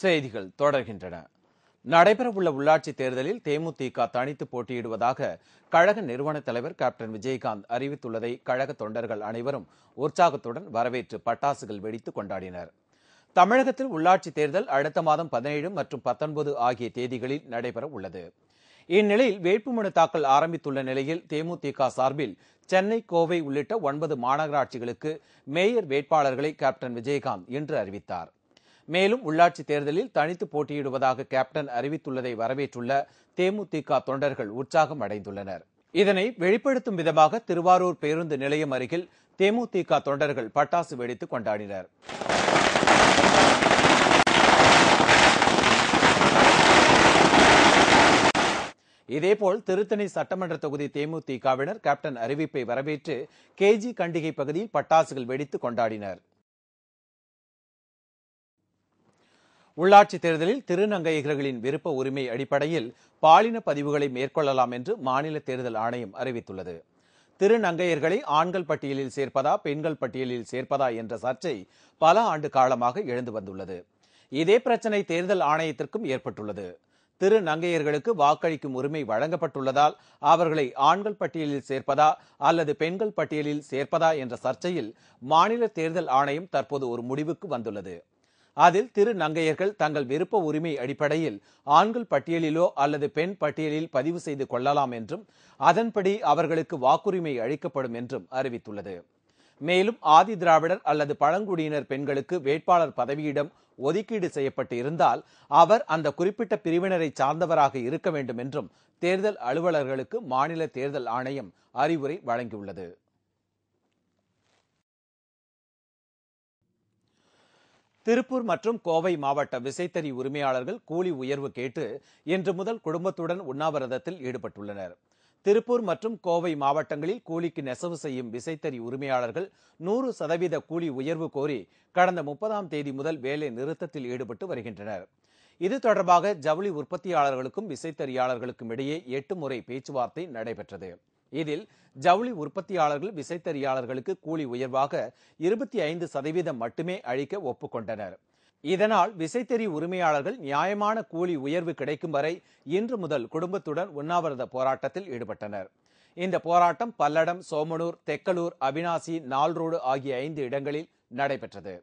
செய்திகள் தொடர்கின்றன. நடைபெறவுள்ள உள்ளாட்சி தேர்தலில் தேமுதிக தனித்து போட்டியிடுவதாக கழக நிறுவன தலைவர் கேப்டன் விஜயகாந்த் அறிவித்துள்ளதை கழக தொண்டர்கள் அனைவரும் உற்சாகத்துடன் வரவேற்று பட்டாசுகள் வெடித்து கொண்டாடினர். தமிழகத்தில் உள்ளாட்சி தேர்தல் அடுத்த மாதம் 17 மற்றும் 19 ஆகிய தேதிகளில் நடைபெற உள்ளது. இந்நிலையில் வேட்புமனு தாக்கல் ஆரம்பித்துள்ள நிலையில் தேமுதிக சார்பில் சென்னை, கோவை உள்ளிட்ட 9 மாநகராட்சிகளுக்கு மேயர் வேட்பாளர்களை கேப்டன் விஜயகாந்த் இன்று அறிவித்தார். மேலும் உள்ளாட்சி தேர்தலில் தனித்து போட்டியிடுவதாக கேப்டன் அறிவித்துள்ளதை வரவேற்றுள்ள தேமுதிக தொண்டர்கள் உற்சாகம் அடைந்துள்ளனர். இதனை வெளிப்படுத்தும் விதமாக திருவாரூர் பேருந்து நிலையம் அருகில் தேமுதிக தொண்டர்கள் பட்டாசு வெடித்து கொண்டாடினர். இதேபோல் திருத்தணி சட்டமன்ற தொகுதி தேமுதிகவினர் கேப்டன் அறிவிப்பை வரவேற்று கேஜி கண்டிகை பகுதியில் பட்டாசுகள் வெடித்து கொண்டாடினர். உள்ளாட்சி தேர்தலில் திருநங்கையர்களின் விருப்ப உரிமை அடிப்படையில் பாலின பதிவுகளை மேற்கொள்ளலாம் என்று மாநில தேர்தல் ஆணையம் அறிவித்துள்ளது. திருநங்கையர்களை ஆண்கள் பட்டியலில் சேர்ப்பதா, பெண்கள் பட்டியலில் சேர்ப்பதா என்ற சர்ச்சை பல ஆண்டு காலமாக எழுந்து வந்துள்ளது. இதே பிரச்சனை தேர்தல் ஆணையத்திற்கும் ஏற்பட்டுள்ளது. திருநங்கையர்களுக்கு வாக்களிக்கும் உரிமை வழங்கப்பட்டுள்ளதால் அவர்களை ஆண்கள் பட்டியலில் சேர்ப்பதா அல்லது பெண்கள் பட்டியலில் சேர்ப்பதா என்ற சர்ச்சையில் மாநில தேர்தல் ஆணையம் தற்போது ஒரு முடிவுக்கு வந்துள்ளது. அதில் திருநங்கையர்கள் தங்கள் விருப்ப உரிமை அடிப்படையில் ஆண்கள் பட்டியலிலோ அல்லது பெண் பட்டியலில் பதிவு செய்து கொள்ளலாம் என்றும் அதன்படி அவர்களுக்கு வாக்குரிமை அளிக்கப்படும் என்றும் அறிவித்துள்ளது. மேலும் ஆதி திராவிடர் அல்லது பழங்குடியினர் பெண்களுக்கு வேட்பாளர் பதவியிடம் ஒதுக்கீடு செய்யப்பட்டு இருந்தால் அவர் அந்த குறிப்பிட்ட பிரிவினரை சார்ந்தவராக இருக்க வேண்டும் என்றும் தேர்தல் அலுவலர்களுக்கு மாநில தேர்தல் ஆணையம் அறிவுரை வழங்கியுள்ளது. திருப்பூர் மற்றும் கோவை மாவட்ட விசைத்தறி உரிமையாளர்கள் கூலி உயர்வு கேட்டு இன்று முதல் குடும்பத்துடன் உண்ணாவிரதத்தில் ஈடுபட்டுள்ளனர். திருப்பூர் மற்றும் கோவை மாவட்டங்களில் கூலிக்கு நெசவு செய்யும் விசைத்தறி உரிமையாளர்கள் 100% கூலி உயர்வு கோரி கடந்த 30ஆம் தேதி முதல் வேலை நிறுத்தத்தில் ஈடுபட்டு வருகின்றனர். இது தொடர்பாக ஜவுளி உற்பத்தியாளர்களுக்கும் விசைத்தறியாளர்களுக்கும் இடையே 8 முறை பேச்சுவார்த்தை நடைபெற்றது. இதில் ஜவுளி உற்பத்தியாளர்கள் விசைத்தறியாளர்களுக்கு கூலி உயர்வாக 25% மட்டுமே அளிக்க ஒப்புக்கொண்டனர். இதனால் விசைத்தறி உரிமையாளர்கள் நியாயமான கூலி உயர்வு கிடைக்கும் வரை இன்று முதல் குடும்பத்துடன் உண்ணாவிரத போராட்டத்தில் ஈடுபட்டனர். இந்த போராட்டம் பல்லடம், சோமனூர், தெக்கலூர், அவினாசி, நால்ரோடு ஆகிய 5 இடங்களில் நடைபெற்றது.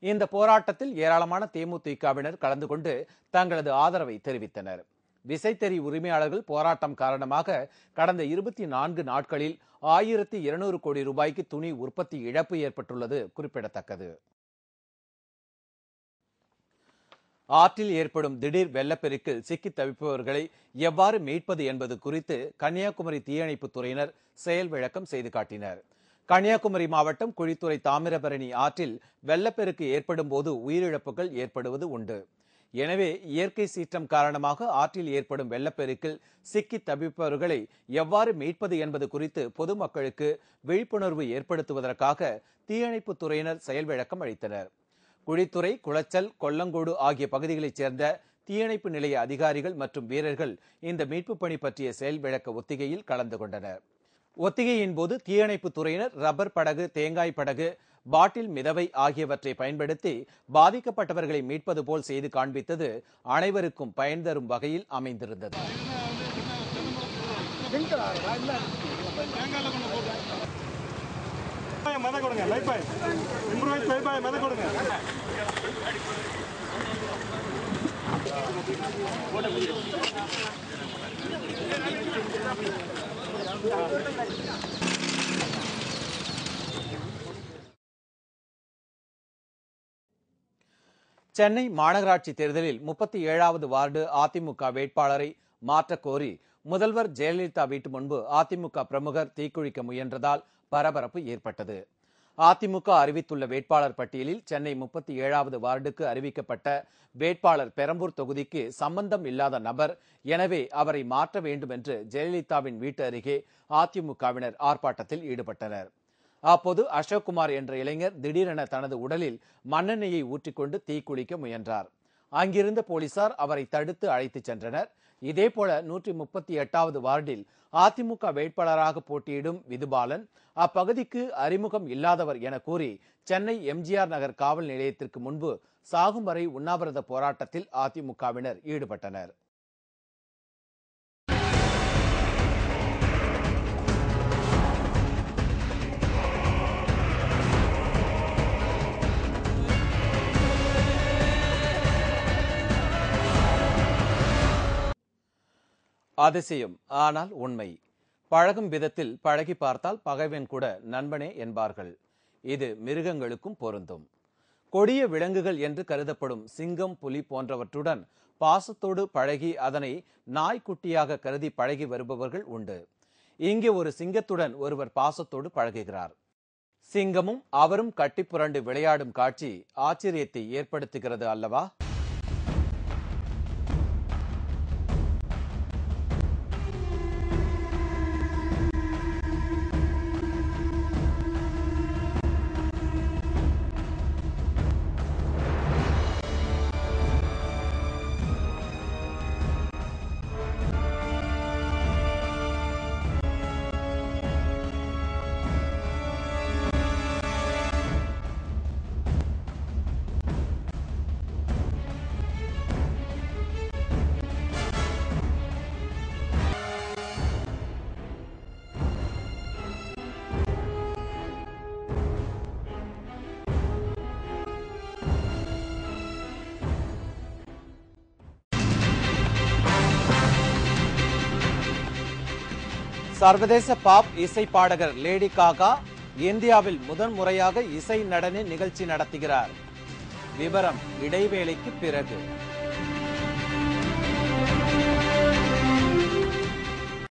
இந்த போராட்டத்தில் ஏராளமான தேமுதிகவினர் கலந்து கொண்டு தங்களது ஆதரவை தெரிவித்தனர். விசைத்தறி உரிமையாளர்கள் போராட்டம் காரணமாக கடந்த 24 நாட்களில் 1200 கோடி ரூபாய்க்கு துணி உற்பத்தி இழப்பு ஏற்பட்டுள்ளது குறிப்பிடத்தக்கது. ஆற்றில் ஏற்படும் திடீர் வெள்ளப்பெருக்கில் சிக்கி தவிப்பவர்களை எவ்வாறு மீட்பது என்பது குறித்து கன்னியாகுமரி தீயணைப்பு துறையினர் செயல் விளக்கம் செய்து காட்டினர். கன்னியாகுமரி மாவட்டம் குழித்துறை தாமிரபரணி ஆற்றில் வெள்ளப்பெருக்கு ஏற்படும் போது உயிரிழப்புகள் ஏற்படுவது உண்டு. எனவே இயற்கை சீற்றம் காரணமாக ஆற்றில் ஏற்படும் வெள்ளப்பெருக்கில் சிக்கி தவிப்பவர்களை எவ்வாறு மீட்பது என்பது குறித்து பொதுமக்களுக்கு விழிப்புணர்வு ஏற்படுத்துவதற்காக தீயணைப்பு துறையினர் செயல் விளக்கம் அளித்தனர். குழித்துறை, குளச்சல், கொல்லங்கோடு ஆகிய பகுதிகளைச் சேர்ந்த தீயணைப்பு நிலைய அதிகாரிகள் மற்றும் வீரர்கள் இந்த மீட்பு பணி பற்றிய செயல் விளக்க ஒத்திகையில் கலந்து கொண்டனர். ஒத்திகையின் போது தீயணைப்பு துறையினர் ரப்பர் படகு, தேங்காய் படகு, பாட்டில் மிதவை ஆகியவற்றை பயன்படுத்தி பாதிக்கப்பட்டவர்களை மீட்பது போல் செய்து காண்பித்தது அனைவருக்கும் பயன் தரும் வகையில் அமைந்திருந்தது. சென்னை மாநகராட்சி தேர்தலில் 37வது வார்டு அதிமுக வேட்பாளரை மாற்றக் கோரி முதல்வர் ஜெயலலிதா வீட்டு முன்பு அதிமுக பிரமுகர் தீக்குளிக்க முயன்றதால் பரபரப்பு ஏற்பட்டது. அதிமுக அறிவித்துள்ள வேட்பாளர் பட்டியலில் சென்னை 37வது வார்டுக்கு அறிவிக்கப்பட்ட வேட்பாளர் பெரம்பூர் தொகுதிக்கு சம்பந்தம் இல்லாத நபர், எனவே அவரை மாற்ற வேண்டும் என்று ஜெயலலிதாவின் வீட்டு அருகே அதிமுகவினர் ஆர்ப்பாட்டத்தில் ஈடுபட்டனர். அப்போது அசோக்குமார் என்ற இளைஞர் திடீரென தனது உடலில் மண்ணெண்ணெயை ஊற்றிக்கொண்டு தீக்குளிக்க முயன்றார். அங்கிருந்த போலீசார் அவரை தடுத்து அழைத்துச் சென்றனர். இதேபோல 138வது வார்டில் அதிமுக வேட்பாளராக போட்டியிடும் விதுபாலன் அப்பகுதிக்கு அறிமுகம் இல்லாதவர் என கூறி சென்னை எம்ஜிஆர் நகர் காவல் நிலையத்திற்கு முன்பு சாகும் வரை உண்ணாவிரத போராட்டத்தில் அதிமுகவினர் ஈடுபட்டனர். அதிசயம், ஆனால் உண்மை. பழகும் விதத்தில் பழகி பார்த்தால் பகைவன் கூட நண்பனே என்பார்கள். இது மிருகங்களுக்கும் பொருந்தும். கொடிய விலங்குகள் என்று கருதப்படும் சிங்கம், புலி போன்றவற்றுடன் பாசத்தோடு பழகி அதனை நாய்க்குட்டியாக கருதி பழகி வருபவர்கள் உண்டு. இங்கே ஒரு சிங்கத்துடன் ஒருவர் பாசத்தோடு பழகுகிறார். சிங்கமும் அவரும் கட்டிப்புரண்டு விளையாடும் காட்சி ஆச்சரியத்தை ஏற்படுத்துகிறது அல்லவா? சர்வதேச பாப் இசை பாடகர் லேடி காகா இந்தியாவில் முதன்முறையாக இசை நடன நிகழ்ச்சி நடத்துகிறார். விவரம் இடைவேளைக்கு பிறகு.